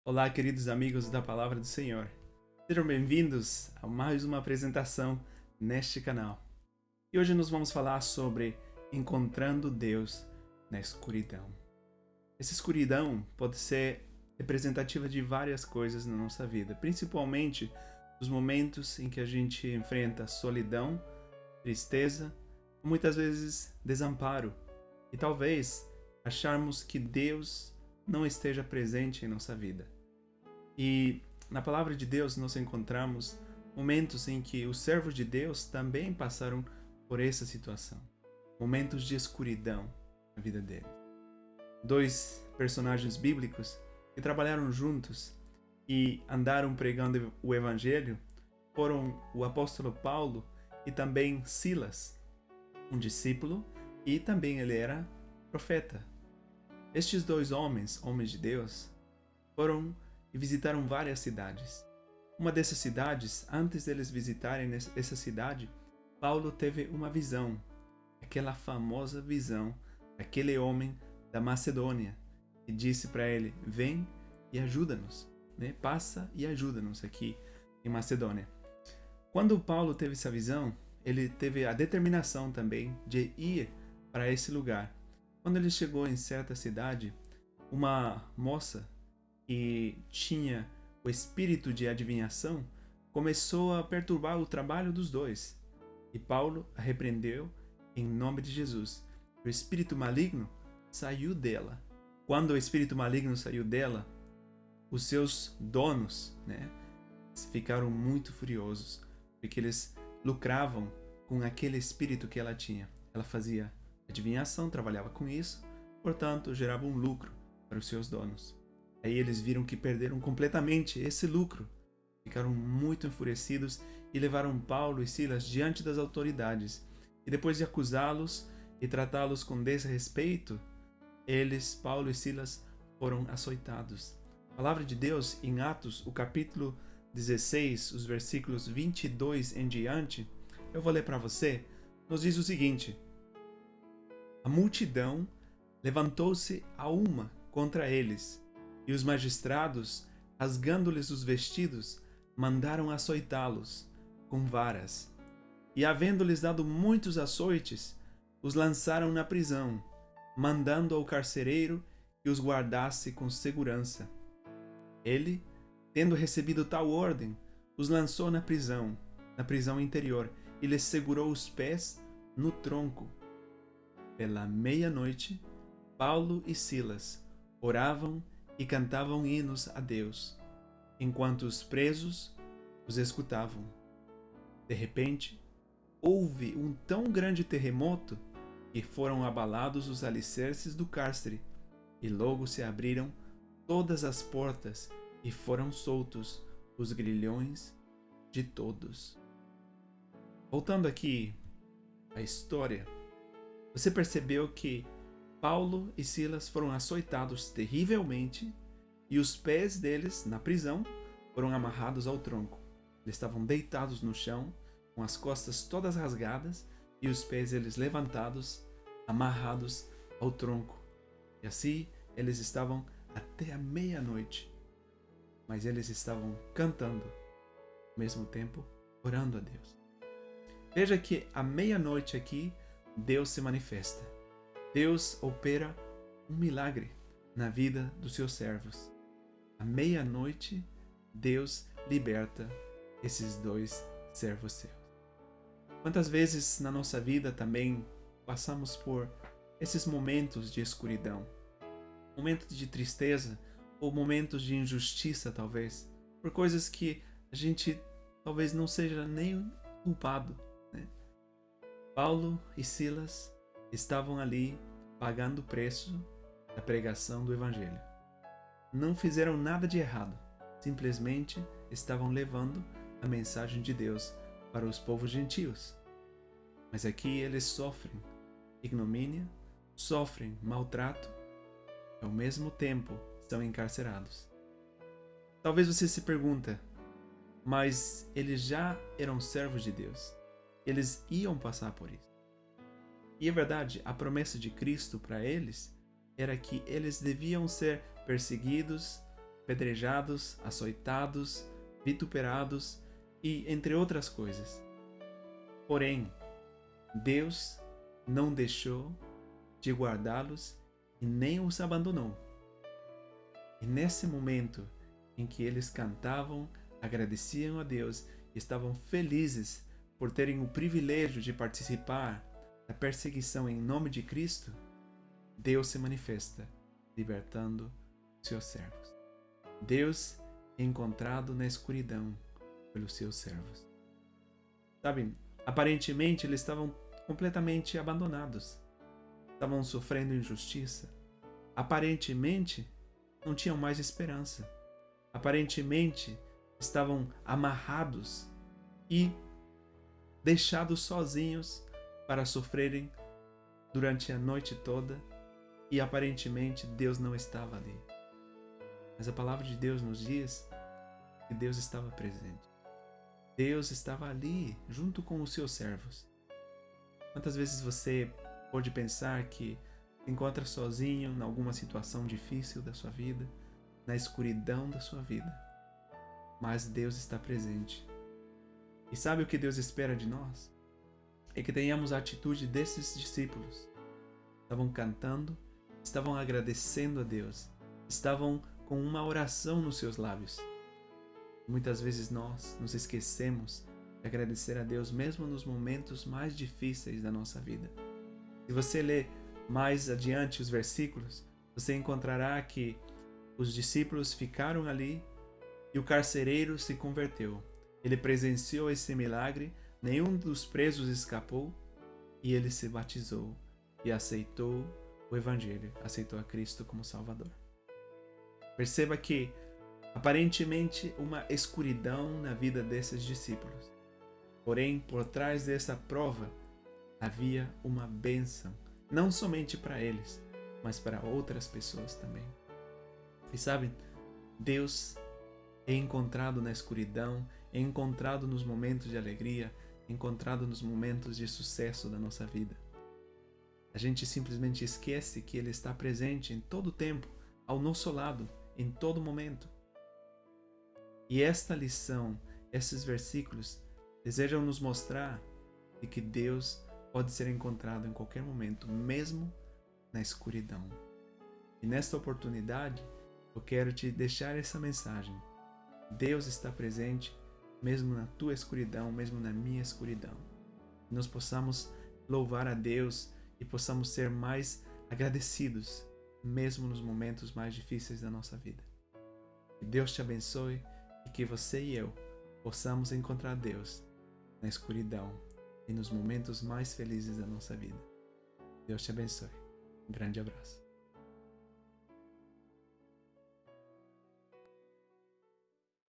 Olá, queridos amigos da Palavra do Senhor. Sejam bem-vindos a mais uma apresentação neste canal. E hoje nós vamos falar sobre encontrando Deus na escuridão. Essa escuridão pode ser representativa de várias coisas na nossa vida, principalmente nos momentos em que a gente enfrenta solidão, tristeza, muitas vezes desamparo, e talvez acharmos que Deus não esteja presente em nossa vida. E na palavra de Deus nós encontramos momentos em que os servos de Deus também passaram por essa situação. Momentos de escuridão na vida deles. Dois personagens bíblicos que trabalharam juntos e andaram pregando o evangelho foram o apóstolo Paulo e também Silas, um discípulo, e também ele era profeta. Estes dois homens de Deus, foram e visitaram várias cidades. Uma dessas cidades, antes deles visitarem essa cidade, Paulo teve uma visão, aquela famosa visão daquele homem da Macedônia, que disse para ele: vem e ajuda-nos, né? Passa e ajuda-nos aqui em Macedônia. Quando Paulo teve essa visão, ele teve a determinação também de ir para esse lugar. Quando ele chegou em certa cidade, uma moça que tinha o espírito de adivinhação começou a perturbar o trabalho dos dois. E Paulo a repreendeu em nome de Jesus. O espírito maligno saiu dela. Quando o espírito maligno saiu dela, os seus donos, ficaram muito furiosos, porque eles lucravam com aquele espírito que ela tinha. Ela fazia adivinhação, trabalhava com isso, portanto, gerava um lucro para os seus donos. Aí eles viram que perderam completamente esse lucro. Ficaram muito enfurecidos e levaram Paulo e Silas diante das autoridades. E depois de acusá-los e tratá-los com desrespeito, Paulo e Silas, foram açoitados. A palavra de Deus em Atos, o capítulo 16, os versículos 22 em diante, eu vou ler para você, nos diz o seguinte: a multidão levantou-se a uma contra eles, e os magistrados, rasgando-lhes os vestidos, mandaram açoitá-los com varas. E havendo-lhes dado muitos açoites, os lançaram na prisão, mandando ao carcereiro que os guardasse com segurança. Ele, tendo recebido tal ordem, os lançou na prisão interior, e lhes segurou os pés no tronco. Pela meia-noite, Paulo e Silas oravam e cantavam hinos a Deus, enquanto os presos os escutavam. De repente, houve um tão grande terremoto que foram abalados os alicerces do cárcere, e logo se abriram todas as portas e foram soltos os grilhões de todos. Voltando aqui à história, você percebeu que Paulo e Silas foram açoitados terrivelmente e os pés deles, na prisão, foram amarrados ao tronco. Eles estavam deitados no chão, com as costas todas rasgadas e os pés deles levantados, amarrados ao tronco. E assim eles estavam até a meia-noite. Mas eles estavam cantando, ao mesmo tempo orando a Deus. Veja que à meia-noite aqui, Deus se manifesta. Deus opera um milagre na vida dos seus servos. À meia-noite, Deus liberta esses dois servos seus. Quantas vezes na nossa vida também passamos por esses momentos de escuridão, momentos de tristeza ou momentos de injustiça, talvez, por coisas que a gente talvez não seja nem culpado, Paulo e Silas estavam ali pagando o preço da pregação do Evangelho. Não fizeram nada de errado, simplesmente estavam levando a mensagem de Deus para os povos gentios. Mas aqui eles sofrem ignomínia, sofrem maltrato e ao mesmo tempo são encarcerados. Talvez você se pergunte, mas eles já eram servos de Deus. Eles iam passar por isso. E é verdade, a promessa de Cristo para eles era que eles deviam ser perseguidos, apedrejados, açoitados, vituperados e entre outras coisas. Porém, Deus não deixou de guardá-los e nem os abandonou. E nesse momento em que eles cantavam, agradeciam a Deus e estavam felizes por terem o privilégio de participar da perseguição em nome de Cristo, Deus se manifesta, libertando seus servos. Deus é encontrado na escuridão pelos seus servos. Sabe, aparentemente eles estavam completamente abandonados. Estavam sofrendo injustiça. Aparentemente não tinham mais esperança. Aparentemente estavam amarrados e deixados sozinhos para sofrerem durante a noite toda, e aparentemente Deus não estava ali. Mas a palavra de Deus nos diz que Deus estava presente. Deus estava ali, junto com os seus servos. Quantas vezes você pode pensar que se encontra sozinho em alguma situação difícil da sua vida, na escuridão da sua vida, mas Deus está presente. E sabe o que Deus espera de nós? É que tenhamos a atitude desses discípulos. Estavam cantando, estavam agradecendo a Deus, estavam com uma oração nos seus lábios. Muitas vezes nós nos esquecemos de agradecer a Deus mesmo nos momentos mais difíceis da nossa vida. Se você ler mais adiante os versículos, você encontrará que os discípulos ficaram ali e o carcereiro se converteu. Ele presenciou esse milagre, nenhum dos presos escapou e ele se batizou e aceitou o Evangelho, aceitou a Cristo como Salvador. Perceba que aparentemente uma escuridão na vida desses discípulos. Porém, por trás dessa prova havia uma bênção, não somente para eles, mas para outras pessoas também. E sabe, Deus é encontrado na escuridão, é encontrado nos momentos de alegria, é encontrado nos momentos de sucesso da nossa vida. A gente simplesmente esquece que Ele está presente em todo o tempo, ao nosso lado, em todo momento. E esta lição, esses versículos, desejam nos mostrar de que Deus pode ser encontrado em qualquer momento, mesmo na escuridão. E nesta oportunidade, eu quero te deixar essa mensagem. Deus está presente mesmo na tua escuridão, mesmo na minha escuridão. Que nós possamos louvar a Deus e possamos ser mais agradecidos, mesmo nos momentos mais difíceis da nossa vida. Que Deus te abençoe e que você e eu possamos encontrar Deus na escuridão e nos momentos mais felizes da nossa vida. Deus te abençoe. Um grande abraço.